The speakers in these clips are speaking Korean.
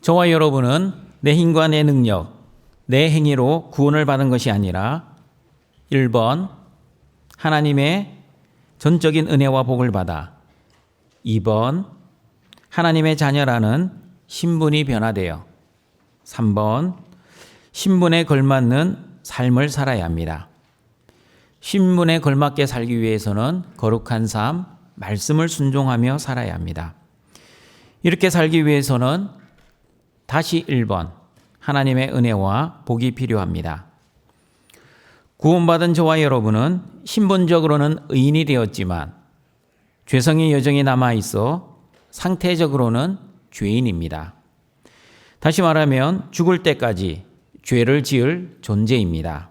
저와 여러분은 내 힘과 내 능력, 내 행위로 구원을 받은 것이 아니라 1번 하나님의 전적인 은혜와 복을 받아 2번 하나님의 자녀라는 신분이 변화되어 3번 신분에 걸맞는 삶을 살아야 합니다. 신분에 걸맞게 살기 위해서는 거룩한 삶, 말씀을 순종하며 살아야 합니다. 이렇게 살기 위해서는 다시 1번 하나님의 은혜와 복이 필요합니다. 구원받은 저와 여러분은 신분적으로는 의인이 되었지만 죄성이 여전히 남아있어 상태적으로는 죄인입니다. 다시 말하면 죽을 때까지 죄를 지을 존재입니다.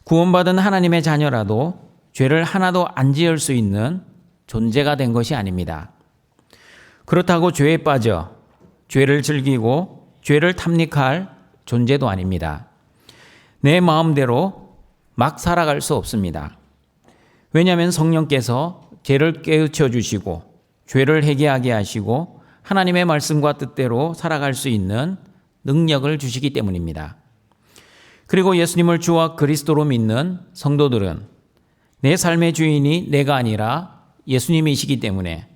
구원받은 하나님의 자녀라도 죄를 하나도 안 지을 수 있는 존재가 된 것이 아닙니다. 그렇다고 죄에 빠져 죄를 즐기고 죄를 탐닉할 존재도 아닙니다. 내 마음대로 막 살아갈 수 없습니다. 왜냐하면 성령께서 죄를 깨우쳐 주시고 죄를 회개하게 하시고 하나님의 말씀과 뜻대로 살아갈 수 있는 능력을 주시기 때문입니다. 그리고 예수님을 주와 그리스도로 믿는 성도들은 내 삶의 주인이 내가 아니라 예수님이시기 때문에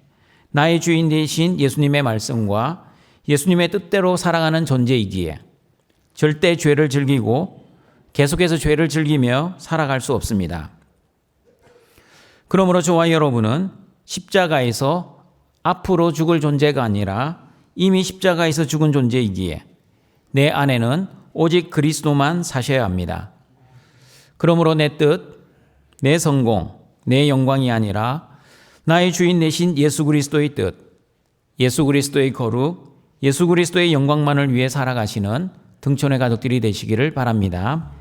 나의 주인 되신 예수님의 말씀과 예수님의 뜻대로 살아가는 존재이기에 절대 죄를 즐기고 계속해서 죄를 즐기며 살아갈 수 없습니다. 그러므로 저와 여러분은 십자가에서 앞으로 죽을 존재가 아니라 이미 십자가에서 죽은 존재이기에 내 안에는 오직 그리스도만 사셔야 합니다. 그러므로 내 뜻, 내 성공, 내 영광이 아니라 나의 주인 되신 예수 그리스도의 뜻, 예수 그리스도의 거룩, 예수 그리스도의 영광만을 위해 살아가시는 등촌의 가족들이 되시기를 바랍니다.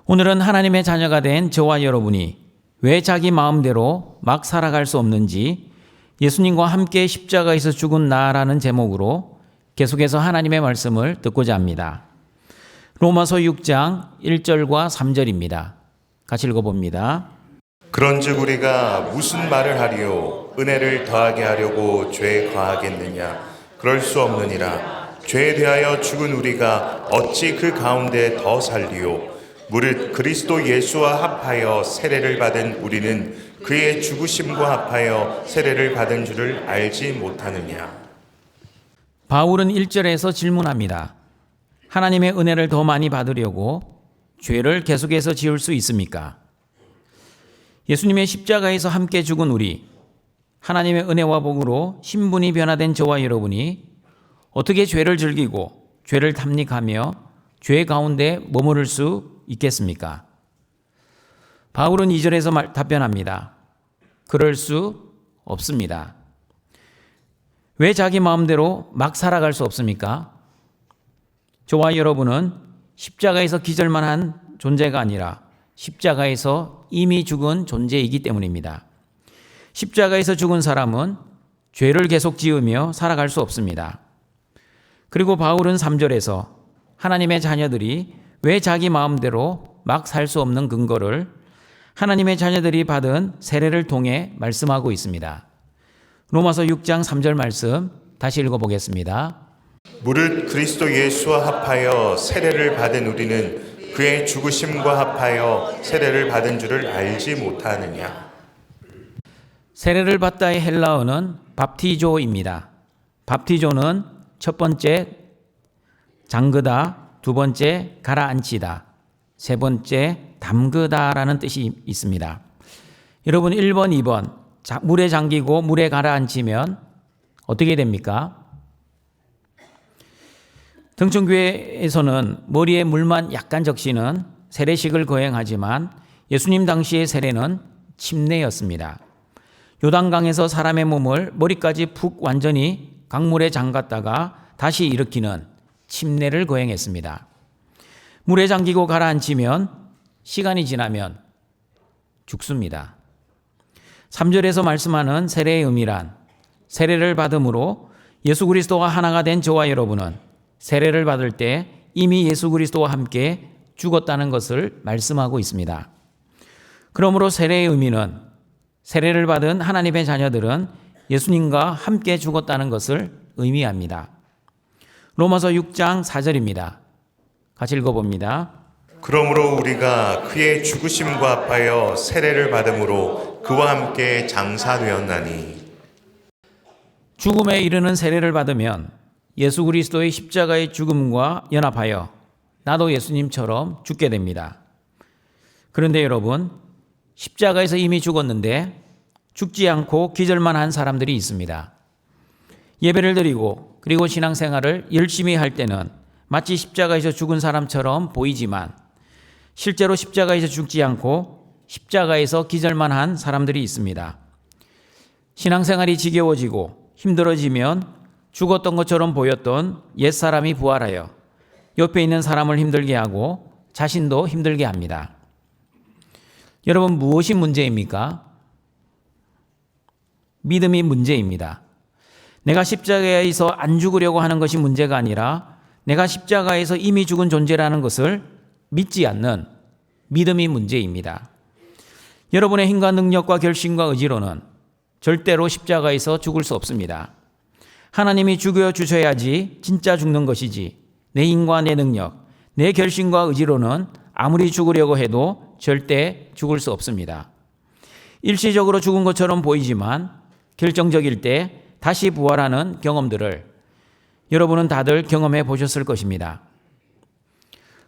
오늘은 하나님의 자녀가 된 저와 여러분이 왜 자기 마음대로 막 살아갈 수 없는지 예수님과 함께 십자가에서 죽은 나라는 제목으로 계속해서 하나님의 말씀을 듣고자 합니다. 로마서 6장 1절과 3절입니다. 같이 읽어봅니다. 그런즉 우리가 무슨 말을 하리요? 은혜를 더하게 하려고 죄에 과하겠느냐? 그럴 수 없느니라. 죄에 대하여 죽은 우리가 어찌 그 가운데 더 살리요? 무릇 그리스도 예수와 합하여 세례를 받은 우리는 그의 죽으심과 합하여 세례를 받은 줄을 알지 못하느냐? 바울은 1절에서 질문합니다. 하나님의 은혜를 더 많이 받으려고 죄를 계속해서 지을 수 있습니까? 예수님의 십자가에서 함께 죽은 우리, 하나님의 은혜와 복으로 신분이 변화된 저와 여러분이 어떻게 죄를 즐기고 죄를 탐닉하며 죄 가운데 머무를 수 있겠습니까? 바울은 2절에서 답변합니다. 그럴 수 없습니다. 왜 자기 마음대로 막 살아갈 수 없습니까? 저와 여러분은 십자가에서 기절만 한 존재가 아니라 십자가에서 이미 죽은 존재이기 때문입니다. 십자가에서 죽은 사람은 죄를 계속 지으며 살아갈 수 없습니다. 그리고 바울은 3절에서 하나님의 자녀들이 왜 자기 마음대로 막 살 수 없는 근거를 하나님의 자녀들이 받은 세례를 통해 말씀하고 있습니다. 로마서 6장 3절 말씀 다시 읽어보겠습니다. 무릇 그리스도 예수와 합하여 세례를 받은 우리는 그의 죽으심과 합하여 세례를 받은 줄을 알지 못하느냐? 세례를 받다의 헬라어는 밥티조입니다. 밥티조는 첫 번째 잠그다, 두 번째 가라앉히다, 세 번째 담그다라는 뜻이 있습니다. 여러분 1번, 2번 물에 잠기고 물에 가라앉히면 어떻게 됩니까? 등촌교회에서는 머리에 물만 약간 적시는 세례식을 거행하지만 예수님 당시의 세례는 침례였습니다. 요단강에서 사람의 몸을 머리까지 푹 완전히 강물에 잠갔다가 다시 일으키는 침례를 거행했습니다. 물에 잠기고 가라앉히면 시간이 지나면 죽습니다. 3절에서 말씀하는 세례의 의미란 세례를 받음으로 예수 그리스도와 하나가 된 저와 여러분은 세례를 받을 때 이미 예수 그리스도와 함께 죽었다는 것을 말씀하고 있습니다. 그러므로 세례의 의미는 세례를 받은 하나님의 자녀들은 예수님과 함께 죽었다는 것을 의미합니다. 로마서 6장 4절입니다. 같이 읽어봅니다. 그러므로 우리가 그의 죽으심과 합하여 세례를 받음으로 그와 함께 장사되었나니. 죽음에 이르는 세례를 받으면 예수 그리스도의 십자가의 죽음과 연합하여 나도 예수님처럼 죽게 됩니다. 그런데 여러분, 십자가에서 이미 죽었는데 죽지 않고 기절만 한 사람들이 있습니다. 예배를 드리고 그리고 신앙생활을 열심히 할 때는 마치 십자가에서 죽은 사람처럼 보이지만 실제로 십자가에서 죽지 않고 십자가에서 기절만 한 사람들이 있습니다. 신앙생활이 지겨워지고 힘들어지면 죽었던 것처럼 보였던 옛사람이 부활하여 옆에 있는 사람을 힘들게 하고 자신도 힘들게 합니다. 여러분, 무엇이 문제입니까? 믿음이 문제입니다. 내가 십자가에서 안 죽으려고 하는 것이 문제가 아니라 내가 십자가에서 이미 죽은 존재라는 것을 믿지 않는 믿음이 문제입니다. 여러분의 힘과 능력과 결심과 의지로는 절대로 십자가에서 죽을 수 없습니다. 하나님이 죽여 주셔야지 진짜 죽는 것이지 내 힘과 내 능력, 내 결심과 의지로는 아무리 죽으려고 해도 절대 죽을 수 없습니다. 일시적으로 죽은 것처럼 보이지만 결정적일 때 다시 부활하는 경험들을 여러분은 다들 경험해 보셨을 것입니다.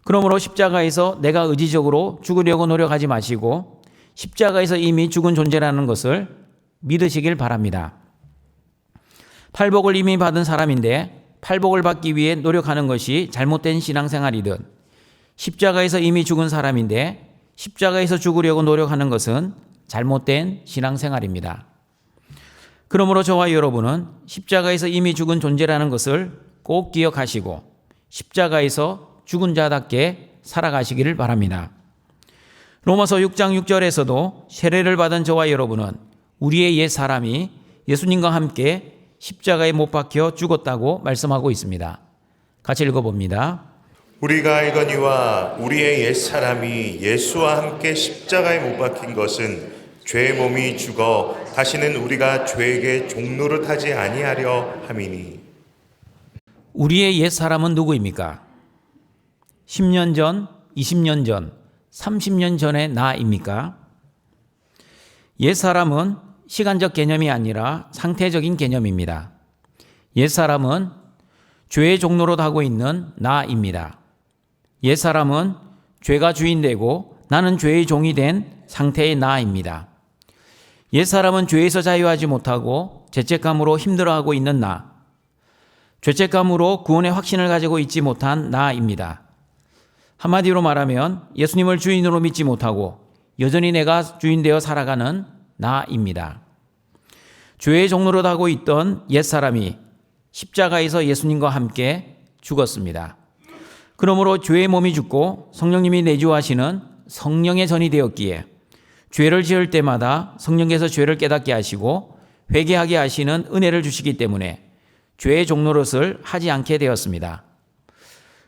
그러므로 십자가에서 내가 의지적으로 죽으려고 노력하지 마시고 십자가에서 이미 죽은 존재라는 것을 믿으시길 바랍니다. 팔복을 이미 받은 사람인데 팔복을 받기 위해 노력하는 것이 잘못된 신앙생활이든 십자가에서 이미 죽은 사람인데 십자가에서 죽으려고 노력하는 것은 잘못된 신앙생활입니다. 그러므로 저와 여러분은 십자가에서 이미 죽은 존재라는 것을 꼭 기억하시고 십자가에서 죽은 자답게 살아가시기를 바랍니다. 로마서 6장 6절에서도 세례를 받은 저와 여러분은 우리의 옛 사람이 예수님과 함께 십자가에 못 박혀 죽었다고 말씀하고 있습니다. 같이 읽어봅니다. 우리가 알거니와 우리의 옛 사람이 예수와 함께 십자가에 못 박힌 것은 죄의 몸이 죽어 다시는 우리가 죄에게 종노릇하지 아니하려 함이니. 우리의 옛 사람은 누구입니까? 10년 전, 20년 전, 30년 전의 나입니까? 옛 사람은 시간적 개념이 아니라 상태적인 개념입니다. 옛 사람은 죄의 종노릇 하고 있는 나입니다. 옛 사람은 죄가 주인 되고 나는 죄의 종이 된 상태의 나입니다. 옛 사람은 죄에서 자유하지 못하고 죄책감으로 힘들어하고 있는 나, 죄책감으로 구원의 확신을 가지고 있지 못한 나입니다. 한마디로 말하면 예수님을 주인으로 믿지 못하고 여전히 내가 주인 되어 살아가는 나입니다. 죄의 종노릇 하고 있던 옛사람이 십자가에서 예수님과 함께 죽었습니다. 그러므로 죄의 몸이 죽고 성령님이 내주하시는 성령의 전이 되었기에 죄를 지을 때마다 성령께서 죄를 깨닫게 하시고 회개하게 하시는 은혜를 주시기 때문에 죄의 종노릇을 하지 않게 되었습니다.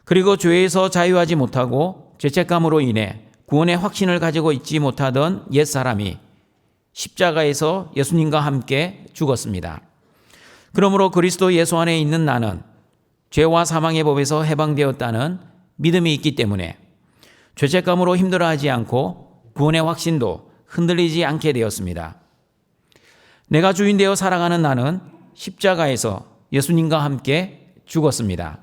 그리고 죄에서 자유하지 못하고 죄책감으로 인해 구원의 확신을 가지고 있지 못하던 옛사람이 십자가에서 예수님과 함께 죽었습니다. 그러므로 그리스도 예수 안에 있는 나는 죄와 사망의 법에서 해방되었다는 믿음이 있기 때문에 죄책감으로 힘들어하지 않고 구원의 확신도 흔들리지 않게 되었습니다. 내가 주인 되어 살아가는 나는 십자가에서 예수님과 함께 죽었습니다.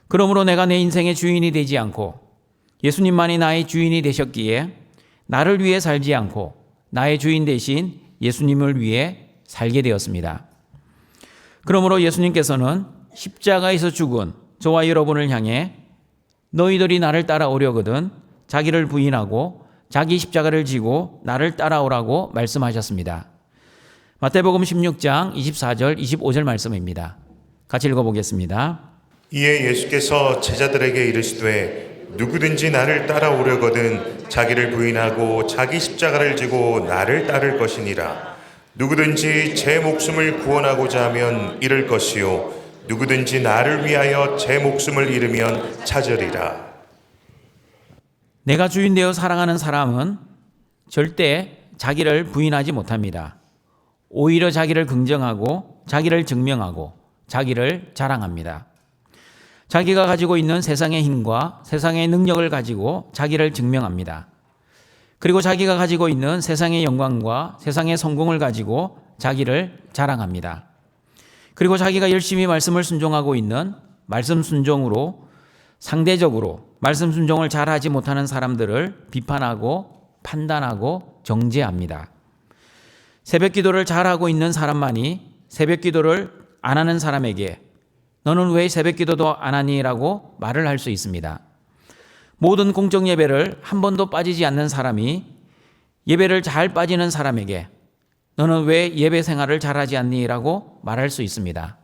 그러므로 내가 내 인생의 주인이 되지 않고 예수님만이 나의 주인이 되셨기에 나를 위해 살지 않고 나의 주인 대신 예수님을 위해 살게 되었습니다. 그러므로 예수님께서는 십자가에서 죽은 저와 여러분을 향해 너희들이 나를 따라오려거든 자기를 부인하고 자기 십자가를 지고 나를 따라오라고 말씀하셨습니다. 마태복음 16장 24절 25절 말씀입니다. 같이 읽어보겠습니다. 이에 예수께서 제자들에게 이르시되 누구든지 나를 따라오려거든 자기를 부인하고 자기 십자가를 지고 나를 따를 것이니라. 누구든지 제 목숨을 구원하고자 하면 잃을 것이요 누구든지 나를 위하여 제 목숨을 잃으면 찾으리라. 내가 주인 되어 살아가는 사람은 절대 자기를 부인하지 못합니다. 오히려 자기를 긍정하고 자기를 증명하고 자기를 자랑합니다. 자기가 가지고 있는 세상의 힘과 세상의 능력을 가지고 자기를 증명합니다. 그리고 자기가 가지고 있는 세상의 영광과 세상의 성공을 가지고 자기를 자랑합니다. 그리고 자기가 열심히 말씀을 순종하고 있는 말씀 순종으로 상대적으로 말씀 순종을 잘하지 못하는 사람들을 비판하고 판단하고 정죄합니다. 새벽 기도를 잘하고 있는 사람만이 새벽 기도를 안 하는 사람에게 너는 왜 새벽 기도도 안 하니? 라고 말을 할 수 있습니다. 모든 공적 예배를 한 번도 빠지지 않는 사람이 예배를 잘 빠지는 사람에게 너는 왜 예배 생활을 잘하지 않니? 라고 말할 수 있습니다.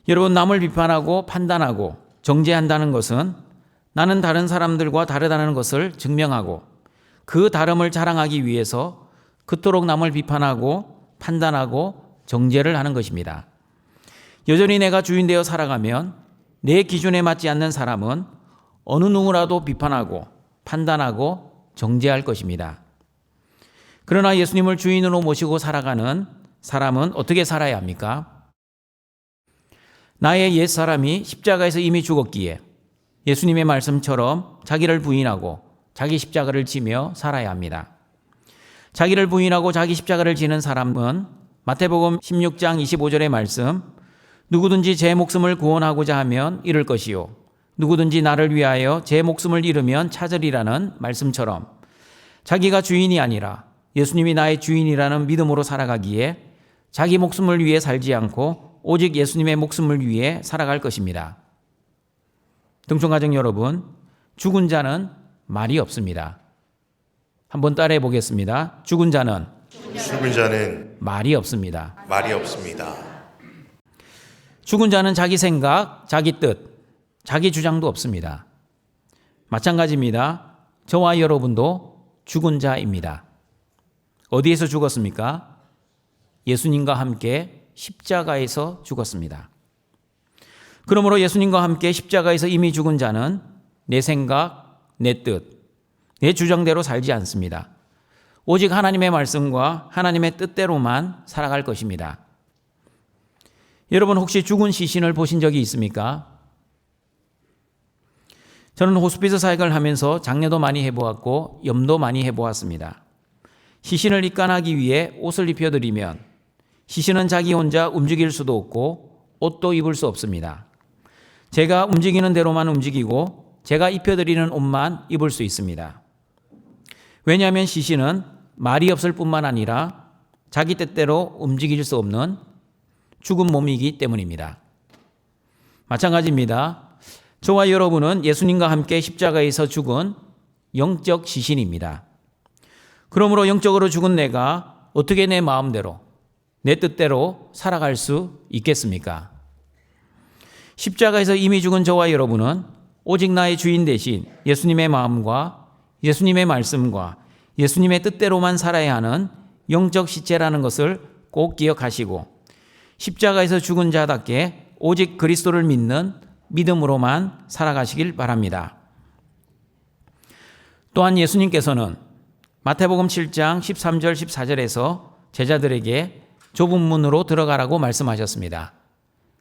여러분, 남을 비판하고 판단하고 정죄한다는 것은 나는 다른 사람들과 다르다는 것을 증명하고 그 다름을 자랑하기 위해서 그토록 남을 비판하고 판단하고 정죄를 하는 것입니다. 여전히 내가 주인 되어 살아가면 내 기준에 맞지 않는 사람은 어느 누구라도 비판하고 판단하고 정죄할 것입니다. 그러나 예수님을 주인으로 모시고 살아가는 사람은 어떻게 살아야 합니까? 나의 옛사람이 십자가에서 이미 죽었기에 예수님의 말씀처럼 자기를 부인하고 자기 십자가를 지며 살아야 합니다. 자기를 부인하고 자기 십자가를 지는 사람은 마태복음 16장 25절의 말씀, 누구든지 제 목숨을 구원하고자 하면 잃을 것이요 누구든지 나를 위하여 제 목숨을 잃으면 찾으리라는 말씀처럼 자기가 주인이 아니라 예수님이 나의 주인이라는 믿음으로 살아가기에 자기 목숨을 위해 살지 않고 오직 예수님의 목숨을 위해 살아갈 것입니다. 등촌가족 여러분, 죽은 자는 말이 없습니다. 한번 따라해 보겠습니다. 죽은 자는 말이 없습니다. 말이 없습니다. 죽은 자는 자기 생각, 자기 뜻, 자기 주장도 없습니다. 마찬가지입니다. 저와 여러분도 죽은 자입니다. 어디에서 죽었습니까? 예수님과 함께 십자가에서 죽었습니다. 그러므로 예수님과 함께 십자가에서 이미 죽은 자는 내 생각, 내 뜻, 내 주장대로 살지 않습니다. 오직 하나님의 말씀과 하나님의 뜻대로만 살아갈 것입니다. 여러분, 혹시 죽은 시신을 보신 적이 있습니까? 저는 호스피스 사역을 하면서 장례도 많이 해보았고 염도 많이 해보았습니다. 시신을 입간하기 위해 옷을 입혀드리면 시신은 자기 혼자 움직일 수도 없고 옷도 입을 수 없습니다. 제가 움직이는 대로만 움직이고 제가 입혀드리는 옷만 입을 수 있습니다. 왜냐하면 시신은 말이 없을 뿐만 아니라 자기 뜻대로 움직일 수 없는 죽은 몸이기 때문입니다. 마찬가지입니다. 저와 여러분은 예수님과 함께 십자가에서 죽은 영적 시신입니다. 그러므로 영적으로 죽은 내가 어떻게 내 마음대로, 내 뜻대로 살아갈 수 있겠습니까? 십자가에서 이미 죽은 저와 여러분은 오직 나의 주인 대신 예수님의 마음과 예수님의 말씀과 예수님의 뜻대로만 살아야 하는 영적 시체라는 것을 꼭 기억하시고 십자가에서 죽은 자답게 오직 그리스도를 믿는 믿음으로만 살아가시길 바랍니다. 또한 예수님께서는 마태복음 7장 13절 14절에서 제자들에게 좁은 문으로 들어가라고 말씀하셨습니다.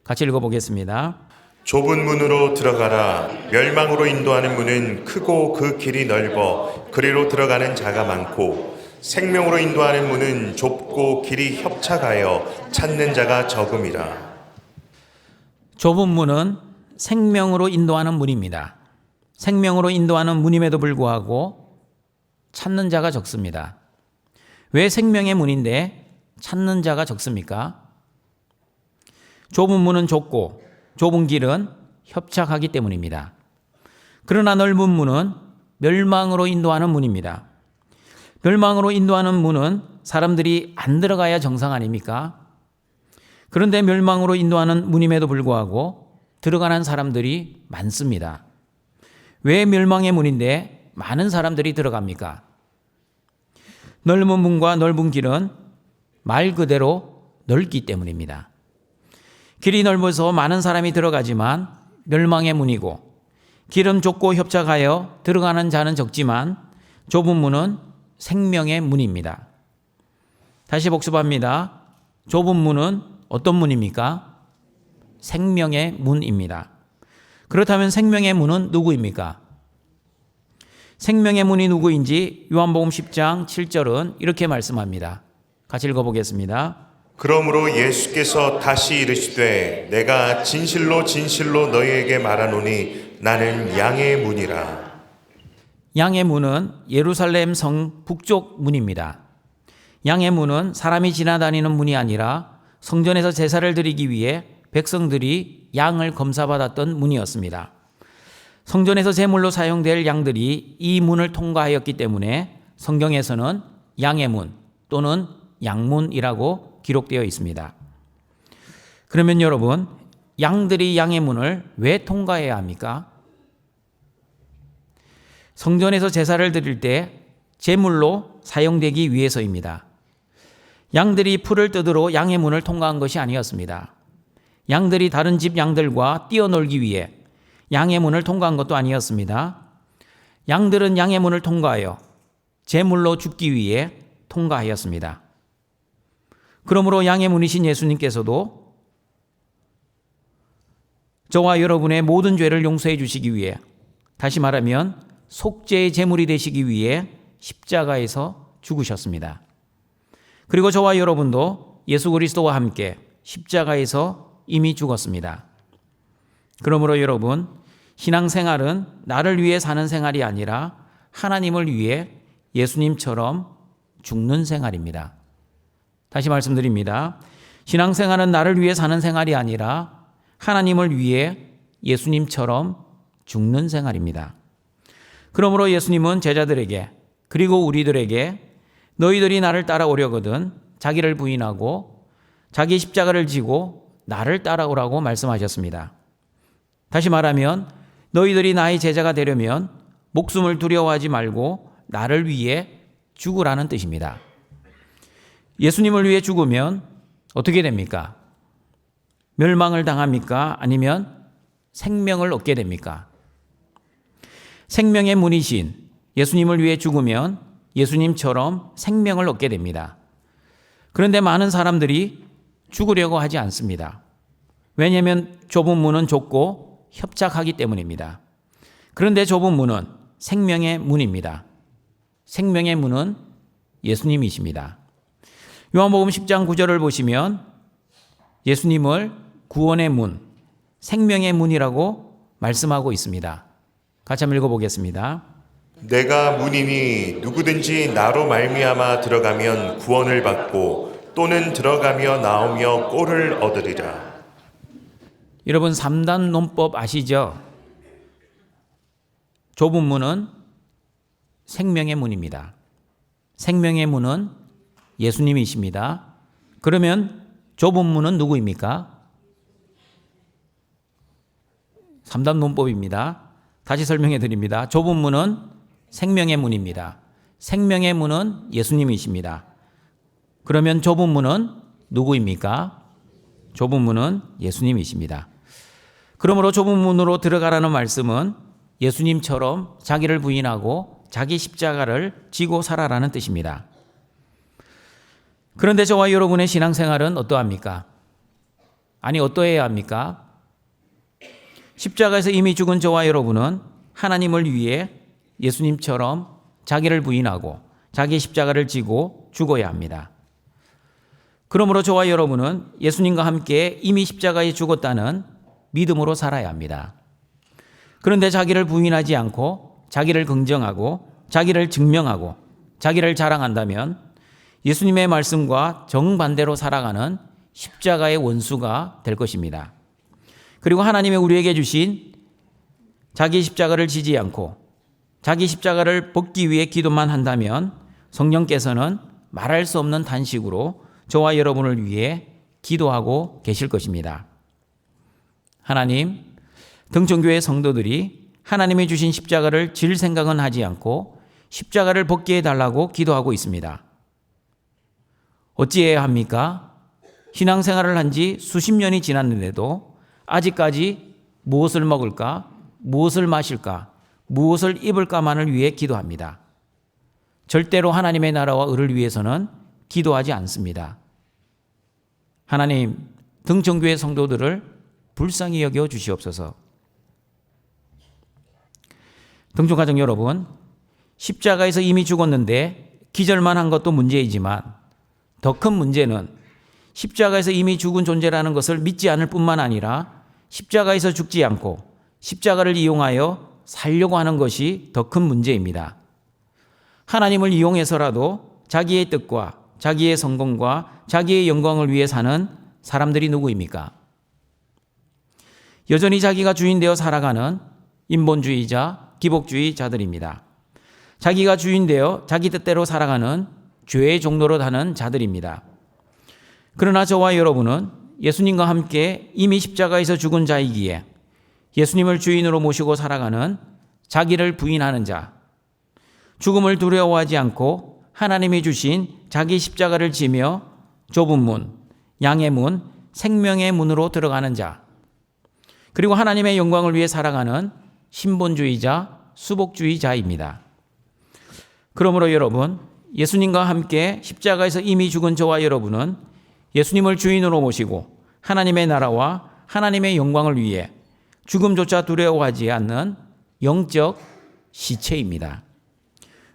같이 읽어보겠습니다. 좁은 문으로 들어가라. 멸망으로 인도하는 문은 크고 그 길이 넓어 그리로 들어가는 자가 많고 생명으로 인도하는 문은 좁고 길이 협착하여 찾는 자가 적음이라. 좁은 문은 생명으로 인도하는 문입니다. 생명으로 인도하는 문임에도 불구하고 찾는 자가 적습니다. 왜 생명의 문인데 찾는 자가 적습니까? 좁은 문은 좁고 좁은 길은 협착하기 때문입니다. 그러나 넓은 문은 멸망으로 인도하는 문입니다. 멸망으로 인도하는 문은 사람들이 안 들어가야 정상 아닙니까? 그런데 멸망으로 인도하는 문임에도 불구하고 들어가는 사람들이 많습니다. 왜 멸망의 문인데 많은 사람들이 들어갑니까? 넓은 문과 넓은 길은 말 그대로 넓기 때문입니다. 길이 넓어서 많은 사람이 들어가지만 멸망의 문이고 길은 좁고 협착하여 들어가는 자는 적지만 좁은 문은 생명의 문입니다. 다시 복습합니다. 좁은 문은 어떤 문입니까? 생명의 문입니다. 그렇다면 생명의 문은 누구입니까? 생명의 문이 누구인지 요한복음 10장 7절은 이렇게 말씀합니다. 같이 읽어보겠습니다. 그러므로 예수께서 다시 이르시되 내가 진실로 진실로 너희에게 말하노니 나는 양의 문이라. 양의 문은 예루살렘 성 북쪽 문입니다. 양의 문은 사람이 지나다니는 문이 아니라 성전에서 제사를 드리기 위해 백성들이 양을 검사받았던 문이었습니다. 성전에서 제물로 사용될 양들이 이 문을 통과하였기 때문에 성경에서는 양의 문 또는 양문이라고 기록되어 있습니다. 그러면 여러분, 양들이 양의 문을 왜 통과해야 합니까? 성전에서 제사를 드릴 때 제물로 사용되기 위해서입니다. 양들이 풀을 뜯으러 양의 문을 통과한 것이 아니었습니다. 양들이 다른 집 양들과 뛰어놀기 위해 양의 문을 통과한 것도 아니었습니다. 양들은 양의 문을 통과하여 제물로 죽기 위해 통과하였습니다. 그러므로 양의 문이신 예수님께서도 저와 여러분의 모든 죄를 용서해 주시기 위해, 다시 말하면 속죄의 제물이 되시기 위해 십자가에서 죽으셨습니다. 그리고 저와 여러분도 예수 그리스도와 함께 십자가에서 이미 죽었습니다. 그러므로 여러분, 신앙생활은 나를 위해 사는 생활이 아니라 하나님을 위해 예수님처럼 죽는 생활입니다. 다시 말씀드립니다. 신앙생활은 나를 위해 사는 생활이 아니라 하나님을 위해 예수님처럼 죽는 생활입니다. 그러므로 예수님은 제자들에게, 그리고 우리들에게 너희들이 나를 따라오려거든 자기를 부인하고 자기 십자가를 지고 나를 따라오라고 말씀하셨습니다. 다시 말하면 너희들이 나의 제자가 되려면 목숨을 두려워하지 말고 나를 위해 죽으라는 뜻입니다. 예수님을 위해 죽으면 어떻게 됩니까? 멸망을 당합니까? 아니면 생명을 얻게 됩니까? 생명의 문이신 예수님을 위해 죽으면 예수님처럼 생명을 얻게 됩니다. 그런데 많은 사람들이 죽으려고 하지 않습니다. 왜냐하면 좁은 문은 좁고 협착하기 때문입니다. 그런데 좁은 문은 생명의 문입니다. 생명의 문은 예수님이십니다. 요한복음 10장 9절을 보시면 예수님을 구원의 문, 생명의 문이라고 말씀하고 있습니다. 같이 한번 읽어보겠습니다. 내가 문이니 누구든지 나로 말미암아 들어가면 구원을 받고 또는 들어가며 나오며 꼴을 얻으리라. 여러분 3단 논법 아시죠? 좁은 문은 생명의 문입니다. 생명의 문은 예수님이십니다. 그러면 좁은 문은 누구입니까? 3단 논법입니다. 다시 설명해 드립니다. 좁은 문은 생명의 문입니다. 생명의 문은 예수님이십니다. 그러면 좁은 문은 누구입니까? 좁은 문은 예수님이십니다. 그러므로 좁은 문으로 들어가라는 말씀은 예수님처럼 자기를 부인하고 자기 십자가를 지고 살아라는 뜻입니다. 그런데 저와 여러분의 신앙생활은 어떠합니까? 아니, 어떠해야 합니까? 십자가에서 이미 죽은 저와 여러분은 하나님을 위해 예수님처럼 자기를 부인하고 자기 십자가를 지고 죽어야 합니다. 그러므로 저와 여러분은 예수님과 함께 이미 십자가에 죽었다는 믿음으로 살아야 합니다. 그런데 자기를 부인하지 않고 자기를 긍정하고 자기를 증명하고 자기를 자랑한다면 예수님의 말씀과 정반대로 살아가는 십자가의 원수가 될 것입니다. 그리고 하나님의 우리에게 주신 자기 십자가를 지지 않고 자기 십자가를 벗기 위해 기도만 한다면 성령께서는 말할 수 없는 탄식으로 저와 여러분을 위해 기도하고 계실 것입니다. 하나님, 등촌교회 성도들이 하나님이 주신 십자가를 질 생각은 하지 않고 십자가를 벗게 해달라고 기도하고 있습니다. 어찌해야 합니까? 신앙생활을 한 지 수십 년이 지났는데도 아직까지 무엇을 먹을까, 무엇을 마실까, 무엇을 입을까만을 위해 기도합니다. 절대로 하나님의 나라와 의를 위해서는 기도하지 않습니다. 하나님, 등촌교회 성도들을 불쌍히 여겨 주시옵소서. 등촌가족 여러분, 십자가에서 이미 죽었는데 기절만 한 것도 문제이지만 더 큰 문제는 십자가에서 이미 죽은 존재라는 것을 믿지 않을 뿐만 아니라 십자가에서 죽지 않고 십자가를 이용하여 살려고 하는 것이 더 큰 문제입니다. 하나님을 이용해서라도 자기의 뜻과 자기의 성공과 자기의 영광을 위해 사는 사람들이 누구입니까? 여전히 자기가 주인 되어 살아가는 인본주의자, 기복주의자들입니다. 자기가 주인 되어 자기 뜻대로 살아가는 죄의 종로로 하는 자들입니다. 그러나 저와 여러분은 예수님과 함께 이미 십자가에서 죽은 자이기에 예수님을 주인으로 모시고 살아가는 자기를 부인하는 자, 죽음을 두려워하지 않고 하나님이 주신 자기 십자가를 지며 좁은 문, 양의 문, 생명의 문으로 들어가는 자, 그리고 하나님의 영광을 위해 살아가는 신본주의자, 수복주의자입니다. 그러므로 여러분, 예수님과 함께 십자가에서 이미 죽은 저와 여러분은 예수님을 주인으로 모시고 하나님의 나라와 하나님의 영광을 위해 죽음조차 두려워하지 않는 영적 시체입니다.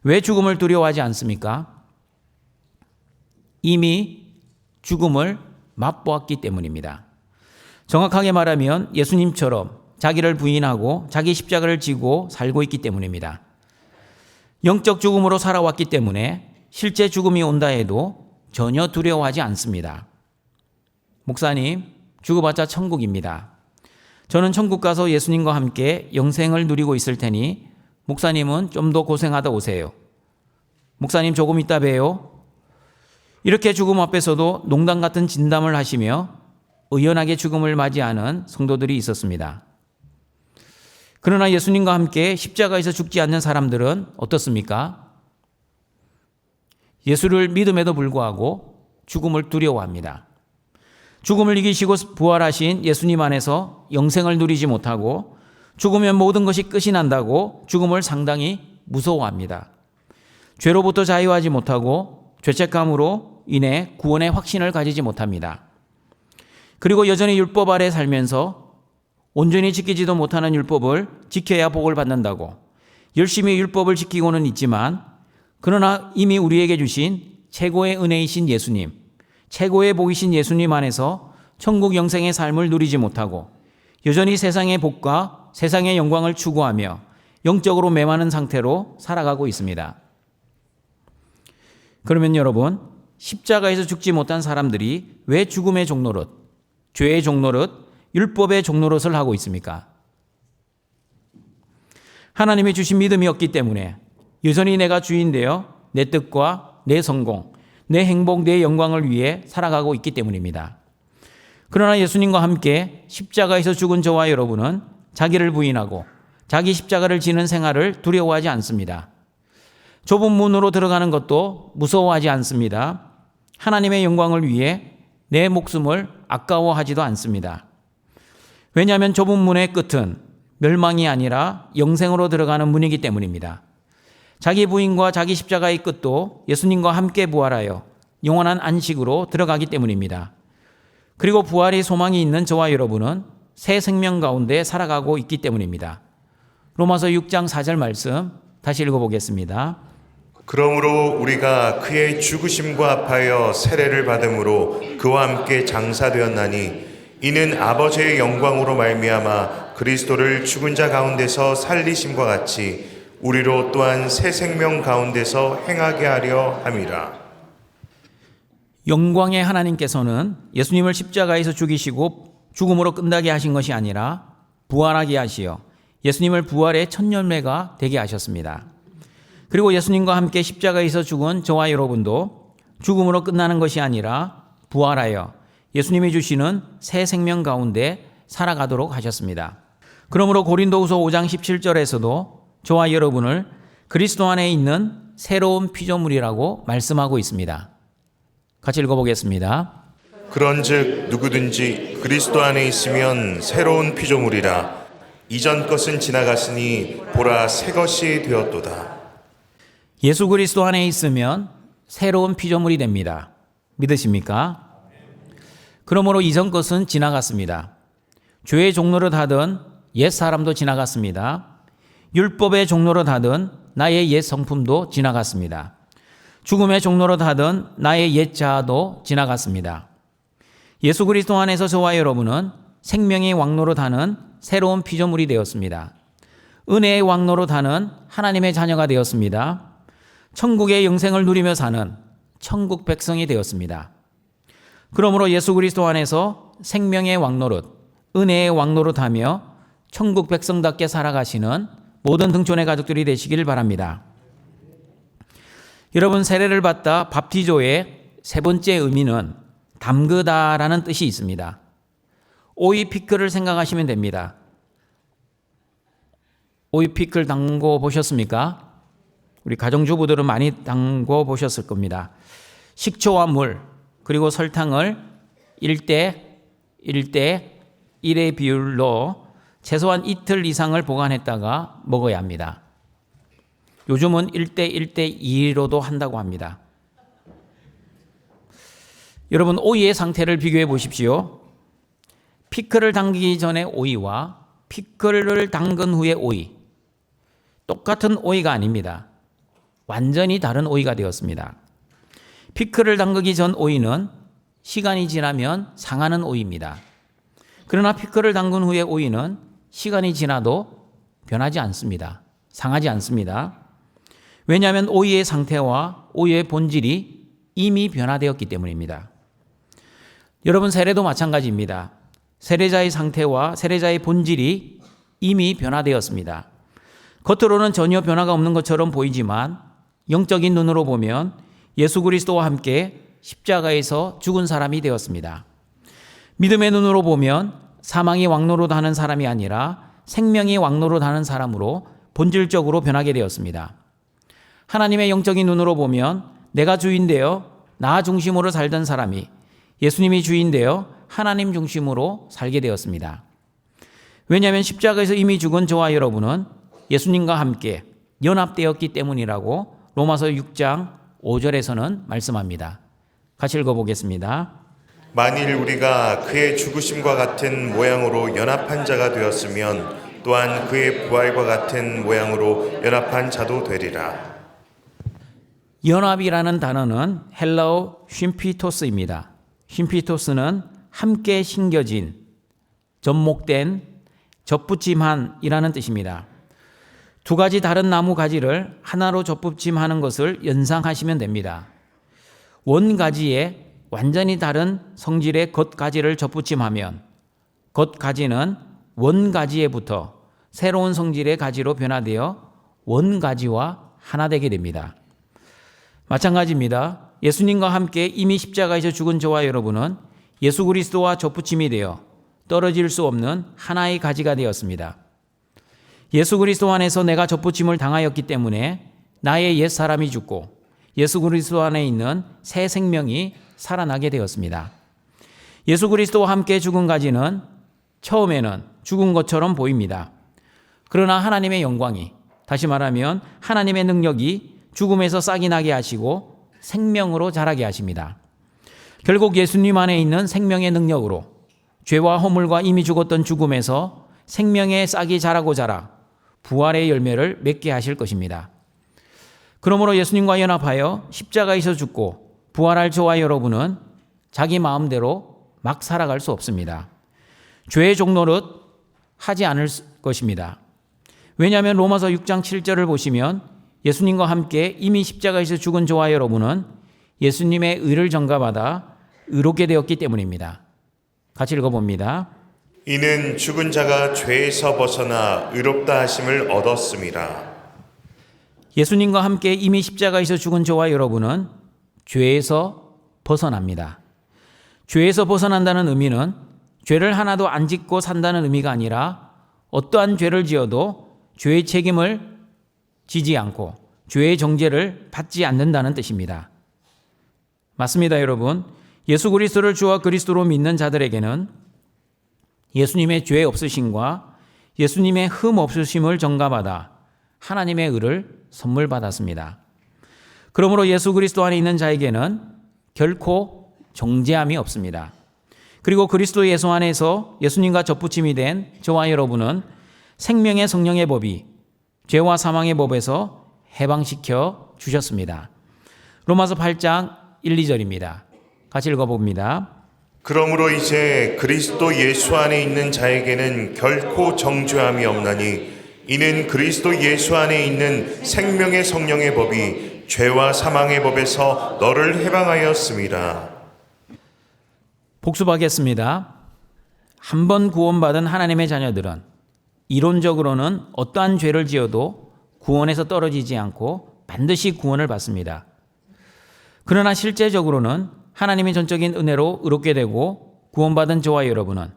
왜 죽음을 두려워하지 않습니까? 이미 죽음을 맛보았기 때문입니다. 정확하게 말하면 예수님처럼 자기를 부인하고 자기 십자가를 지고 살고 있기 때문입니다. 영적 죽음으로 살아왔기 때문에 실제 죽음이 온다 해도 전혀 두려워하지 않습니다. 목사님, 죽어봤자 천국입니다. 저는 천국 가서 예수님과 함께 영생을 누리고 있을 테니 목사님은 좀 더 고생하다 오세요. 목사님 조금 이따 봬요. 이렇게 죽음 앞에서도 농담 같은 진담을 하시며 의연하게 죽음을 맞이하는 성도들이 있었습니다. 그러나 예수님과 함께 십자가에서 죽지 않는 사람들은 어떻습니까? 예수를 믿음에도 불구하고 죽음을 두려워합니다. 죽음을 이기시고 부활하신 예수님 안에서 영생을 누리지 못하고 죽으면 모든 것이 끝이 난다고 죽음을 상당히 무서워합니다. 죄로부터 자유하지 못하고 죄책감으로 인해 구원의 확신을 가지지 못합니다. 그리고 여전히 율법 아래 살면서 온전히 지키지도 못하는 율법을 지켜야 복을 받는다고 열심히 율법을 지키고는 있지만 그러나 이미 우리에게 주신 최고의 은혜이신 예수님, 최고의 복이신 예수님 안에서 천국 영생의 삶을 누리지 못하고 여전히 세상의 복과 세상의 영광을 추구하며 영적으로 메마른 상태로 살아가고 있습니다. 그러면 여러분, 십자가에서 죽지 못한 사람들이 왜 죽음의 종노릇, 죄의 종노릇, 율법의 종노릇을 하고 있습니까? 하나님이 주신 믿음이 없기 때문에 여전히 내가 주인 되어 내 뜻과 내 성공, 내 행복, 내 영광을 위해 살아가고 있기 때문입니다. 그러나 예수님과 함께 십자가에서 죽은 저와 여러분은 자기를 부인하고 자기 십자가를 지는 생활을 두려워하지 않습니다. 좁은 문으로 들어가는 것도 무서워하지 않습니다. 하나님의 영광을 위해 내 목숨을 아까워하지도 않습니다. 왜냐하면 좁은 문의 끝은 멸망이 아니라 영생으로 들어가는 문이기 때문입니다. 자기 부인과 자기 십자가의 끝도 예수님과 함께 부활하여 영원한 안식으로 들어가기 때문입니다. 그리고 부활의 소망이 있는 저와 여러분은 새 생명 가운데 살아가고 있기 때문입니다. 로마서 6장 4절 말씀 다시 읽어보겠습니다. 그러므로 우리가 그의 죽으심과 합하여 세례를 받음으로 그와 함께 장사되었나니 이는 아버지의 영광으로 말미암아 그리스도를 죽은 자 가운데서 살리심과 같이 우리로 또한 새 생명 가운데서 행하게 하려 함이라. 영광의 하나님께서는 예수님을 십자가에서 죽이시고 죽음으로 끝나게 하신 것이 아니라 부활하게 하시어 예수님을 부활의 첫 열매가 되게 하셨습니다. 그리고 예수님과 함께 십자가에서 죽은 저와 여러분도 죽음으로 끝나는 것이 아니라 부활하여 예수님이 주시는 새 생명 가운데 살아가도록 하셨습니다. 그러므로 고린도후서 5장 17절에서도 저와 여러분을 그리스도 안에 있는 새로운 피조물이라고 말씀하고 있습니다. 같이 읽어보겠습니다. 그런즉 누구든지 그리스도 안에 있으면 새로운 피조물이라. 이전 것은 지나갔으니 보라 새 것이 되었도다. 예수 그리스도 안에 있으면 새로운 피조물이 됩니다. 믿으십니까? 그러므로 이전 것은 지나갔습니다. 죄의 종노릇 하던 옛 사람도 지나갔습니다. 율법의 종로로 하던 나의 옛 성품도 지나갔습니다. 죽음의 종로로 하던 나의 옛 자아도 지나갔습니다. 예수 그리스도 안에서 저와 여러분은 생명의 왕로로 타는 새로운 피조물이 되었습니다. 은혜의 왕로로 타는 하나님의 자녀가 되었습니다. 천국의 영생을 누리며 사는 천국 백성이 되었습니다. 그러므로 예수 그리스도 안에서 생명의 왕노릇, 은혜의 왕노릇 하며 천국 백성답게 살아가시는 모든 등촌의 가족들이 되시길 바랍니다. 여러분, 세례를 받다 밥티조의 세 번째 의미는 담그다라는 뜻이 있습니다. 오이 피클을 생각하시면 됩니다. 오이 피클 담궈 보셨습니까? 우리 가정주부들은 많이 담궈 보셨을 겁니다. 식초와 물 그리고 설탕을 1대1의 비율로 최소한 이틀 이상을 보관했다가 먹어야 합니다. 요즘은 1대1대2로도 한다고 합니다. 여러분, 오이의 상태를 비교해 보십시오. 피클을 담기기 전에 오이와 피클을 담근 후의 오이, 똑같은 오이가 아닙니다. 완전히 다른 오이가 되었습니다. 피클을 담그기 전 오이는 시간이 지나면 상하는 오이입니다. 그러나 피클을 담근 후의 오이는 시간이 지나도 변하지 않습니다. 상하지 않습니다. 왜냐하면 오이의 상태와 오이의 본질이 이미 변화되었기 때문입니다. 여러분, 세례도 마찬가지입니다. 세례자의 상태와 세례자의 본질이 이미 변화되었습니다. 겉으로는 전혀 변화가 없는 것처럼 보이지만 영적인 눈으로 보면 예수 그리스도와 함께 십자가에서 죽은 사람이 되었습니다. 믿음의 눈으로 보면 사망이 왕노릇 하는 사람이 아니라 생명이 왕노릇 하는 사람으로 본질적으로 변하게 되었습니다. 하나님의 영적인 눈으로 보면 내가 주인되어 나 중심으로 살던 사람이 예수님이 주인되어 하나님 중심으로 살게 되었습니다. 왜냐하면 십자가에서 이미 죽은 저와 여러분은 예수님과 함께 연합되었기 때문이라고 로마서 6장 5절에서는 말씀합니다. 같이 읽어보겠습니다. 만일 우리가 그의 죽으심과 같은 모양으로 연합한 자가 되었으면 또한 그의 부활과 같은 모양으로 연합한 자도 되리라. 연합이라는 단어는 헬라어 쉼피토스입니다. 쉼피토스는 함께 심겨진, 접목된, 접붙임한이라는 뜻입니다. 두 가지 다른 나무 가지를 하나로 접붙임하는 것을 연상하시면 됩니다. 원가지에 완전히 다른 성질의 겉가지를 접붙임하면 겉가지는 원가지에부터 새로운 성질의 가지로 변화되어 원가지와 하나 되게 됩니다. 마찬가지입니다. 예수님과 함께 이미 십자가에서 죽은 저와 여러분은 예수 그리스도와 접붙임이 되어 떨어질 수 없는 하나의 가지가 되었습니다. 예수 그리스도 안에서 내가 접붙임을 당하였기 때문에 나의 옛 사람이 죽고 예수 그리스도 안에 있는 새 생명이 살아나게 되었습니다. 예수 그리스도와 함께 죽은 가지는 처음에는 죽은 것처럼 보입니다. 그러나 하나님의 영광이, 다시 말하면 하나님의 능력이 죽음에서 싹이 나게 하시고 생명으로 자라게 하십니다. 결국 예수님 안에 있는 생명의 능력으로 죄와 허물과 이미 죽었던 죽음에서 생명의 싹이 자라고 자라 부활의 열매를 맺게 하실 것입니다. 그러므로 예수님과 연합하여 십자가에서 죽고 부활할 저와 여러분은 자기 마음대로 막 살아갈 수 없습니다. 죄의 종노릇 하지 않을 것입니다. 왜냐하면 로마서 6장 7절을 보시면 예수님과 함께 이미 십자가에서 죽은 저와 여러분은 예수님의 의를 전가받아 의롭게 되었기 때문입니다. 같이 읽어봅니다. 이는 죽은 자가 죄에서 벗어나 의롭다 하심을 얻었음이라. 예수님과 함께 이미 십자가에서 죽은 저와 여러분은 죄에서 벗어납니다. 죄에서 벗어난다는 의미는 죄를 하나도 안 짓고 산다는 의미가 아니라 어떠한 죄를 지어도 죄의 책임을 지지 않고 죄의 정죄를 받지 않는다는 뜻입니다. 맞습니다, 여러분. 예수 그리스도를 주와 그리스도로 믿는 자들에게는 예수님의 죄 없으심과 예수님의 흠 없으심을 전가받아 하나님의 의를 선물 받았습니다. 그러므로 예수 그리스도 안에 있는 자에게는 결코 정죄함이 없습니다. 그리고 그리스도 예수 안에서 예수님과 접붙임이 된 저와 여러분은 생명의 성령의 법이 죄와 사망의 법에서 해방시켜 주셨습니다. 로마서 8장 1, 2절입니다. 같이 읽어봅니다. 그러므로 이제 그리스도 예수 안에 있는 자에게는 결코 정죄함이 없나니 이는 그리스도 예수 안에 있는 생명의 성령의 법이 죄와 사망의 법에서 너를 해방하였습니다. 복습하겠습니다. 한 번 구원받은 하나님의 자녀들은 이론적으로는 어떠한 죄를 지어도 구원에서 떨어지지 않고 반드시 구원을 받습니다. 그러나 실제적으로는 하나님의 전적인 은혜로 의롭게 되고 구원받은 저와 여러분은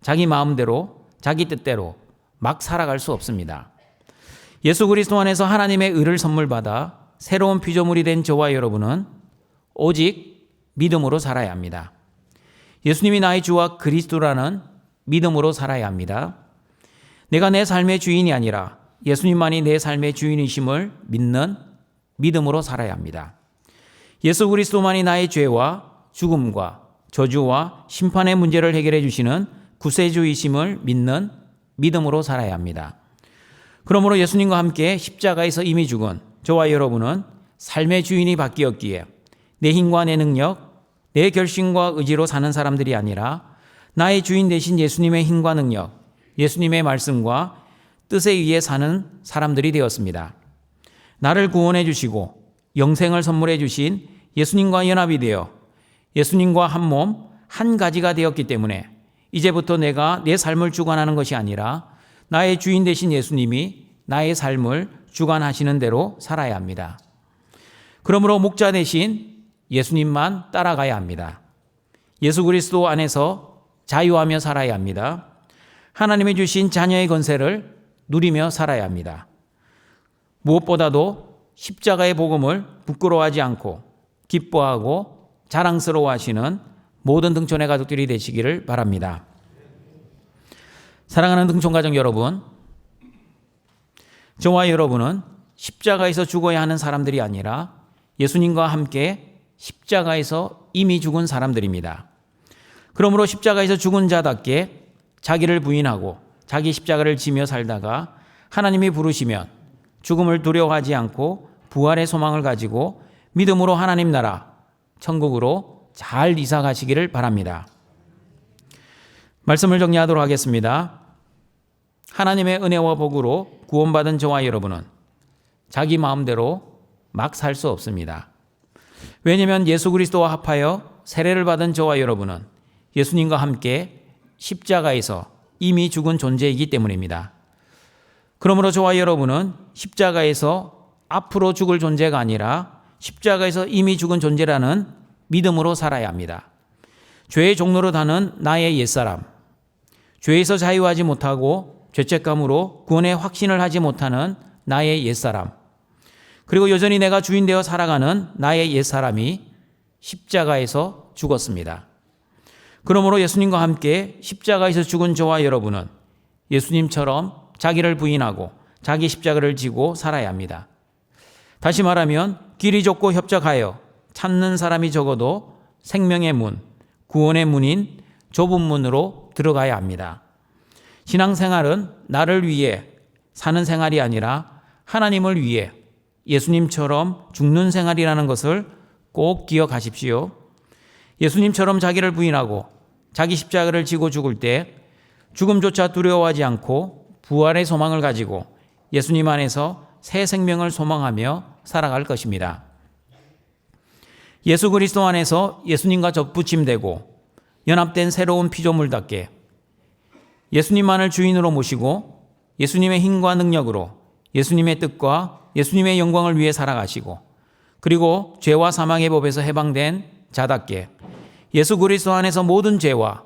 자기 마음대로 자기 뜻대로 막 살아갈 수 없습니다. 예수 그리스도 안에서 하나님의 의를 선물 받아 새로운 피조물이 된 저와 여러분은 오직 믿음으로 살아야 합니다. 예수님이 나의 주와 그리스도라는 믿음으로 살아야 합니다. 내가 내 삶의 주인이 아니라 예수님만이 내 삶의 주인이심을 믿는 믿음으로 살아야 합니다. 예수 그리스도만이 나의 죄와 죽음과 저주와 심판의 문제를 해결해 주시는 구세주이심을 믿는 믿음으로 살아야 합니다. 그러므로 예수님과 함께 십자가에서 이미 죽은 저와 여러분은 삶의 주인이 바뀌었기에 내 힘과 내 능력, 내 결심과 의지로 사는 사람들이 아니라 나의 주인 되신 예수님의 힘과 능력, 예수님의 말씀과 뜻에 의해 사는 사람들이 되었습니다. 나를 구원해 주시고 영생을 선물해 주신 예수님과 연합이 되어 예수님과 한 몸, 한 가지가 되었기 때문에 이제부터 내가 내 삶을 주관하는 것이 아니라 나의 주인 되신 예수님이 나의 삶을 주관하시는 대로 살아야 합니다. 그러므로 목자 대신 예수님만 따라가야 합니다. 예수 그리스도 안에서 자유하며 살아야 합니다. 하나님이 주신 자녀의 권세를 누리며 살아야 합니다. 무엇보다도 십자가의 복음을 부끄러워하지 않고 기뻐하고 자랑스러워하시는 모든 등촌의 가족들이 되시기를 바랍니다. 사랑하는 등촌가족 여러분, 저와 여러분은 십자가에서 죽어야 하는 사람들이 아니라 예수님과 함께 십자가에서 이미 죽은 사람들입니다. 그러므로 십자가에서 죽은 자답게 자기를 부인하고 자기 십자가를 지며 살다가 하나님이 부르시면 죽음을 두려워하지 않고 부활의 소망을 가지고 믿음으로 하나님 나라, 천국으로 잘 이사 가시기를 바랍니다. 말씀을 정리하도록 하겠습니다. 하나님의 은혜와 복으로 구원받은 저와 여러분은 자기 마음대로 막 살 수 없습니다. 왜냐하면 예수 그리스도와 합하여 세례를 받은 저와 여러분은 예수님과 함께 십자가에서 이미 죽은 존재이기 때문입니다. 그러므로 저와 여러분은 십자가에서 앞으로 죽을 존재가 아니라 십자가에서 이미 죽은 존재라는 믿음으로 살아야 합니다. 죄의 종로로 다는 나의 옛사람, 죄에서 자유하지 못하고 죄책감으로 구원의 확신을 하지 못하는 나의 옛사람, 그리고 여전히 내가 주인 되어 살아가는 나의 옛사람이 십자가에서 죽었습니다. 그러므로 예수님과 함께 십자가에서 죽은 저와 여러분은 예수님처럼 자기를 부인하고 자기 십자가를 지고 살아야 합니다. 다시 말하면 길이 좁고 협착하여 찾는 사람이 적어도 생명의 문, 구원의 문인 좁은 문으로 들어가야 합니다. 신앙생활은 나를 위해 사는 생활이 아니라 하나님을 위해 예수님처럼 죽는 생활이라는 것을 꼭 기억하십시오. 예수님처럼 자기를 부인하고 자기 십자가를 지고 죽을 때 죽음조차 두려워하지 않고 부활의 소망을 가지고 예수님 안에서 새 생명을 소망하며 살아갈 것입니다. 예수 그리스도 안에서 예수님과 접붙임되고 연합된 새로운 피조물답게 예수님만을 주인으로 모시고 예수님의 힘과 능력으로 예수님의 뜻과 예수님의 영광을 위해 살아가시고 그리고 죄와 사망의 법에서 해방된 자답게 예수 그리스도 안에서 모든 죄와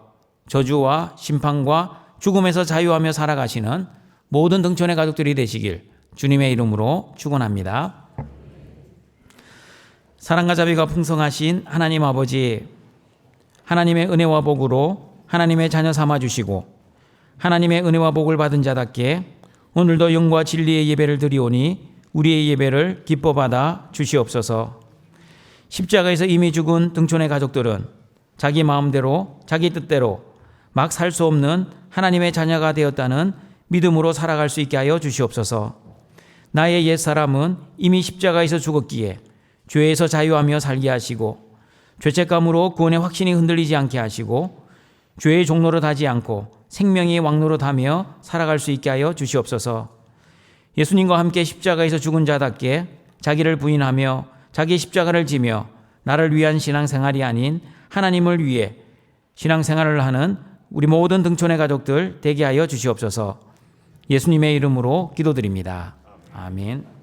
저주와 심판과 죽음에서 자유하며 살아가시는 모든 등촌의 가족들이 되시길 주님의 이름으로 축원합니다. 사랑과 자비가 풍성하신 하나님 아버지, 하나님의 은혜와 복으로 하나님의 자녀 삼아주시고 하나님의 은혜와 복을 받은 자답게 오늘도 영과 진리의 예배를 드리오니 우리의 예배를 기뻐 받아 주시옵소서. 십자가에서 이미 죽은 등촌의 가족들은 자기 마음대로 자기 뜻대로 막 살 수 없는 하나님의 자녀가 되었다는 믿음으로 살아갈 수 있게 하여 주시옵소서. 나의 옛사람은 이미 십자가에서 죽었기에 죄에서 자유하며 살게 하시고 죄책감으로 구원의 확신이 흔들리지 않게 하시고 죄의 종노릇 하지 않고 생명의 왕노릇 하며 살아갈 수 있게 하여 주시옵소서. 예수님과 함께 십자가에서 죽은 자답게 자기를 부인하며 자기 십자가를 지며 나를 위한 신앙생활이 아닌 하나님을 위해 신앙생활을 하는 우리 모든 등촌의 가족들 되게 하여 주시옵소서. 예수님의 이름으로 기도드립니다. 아멘.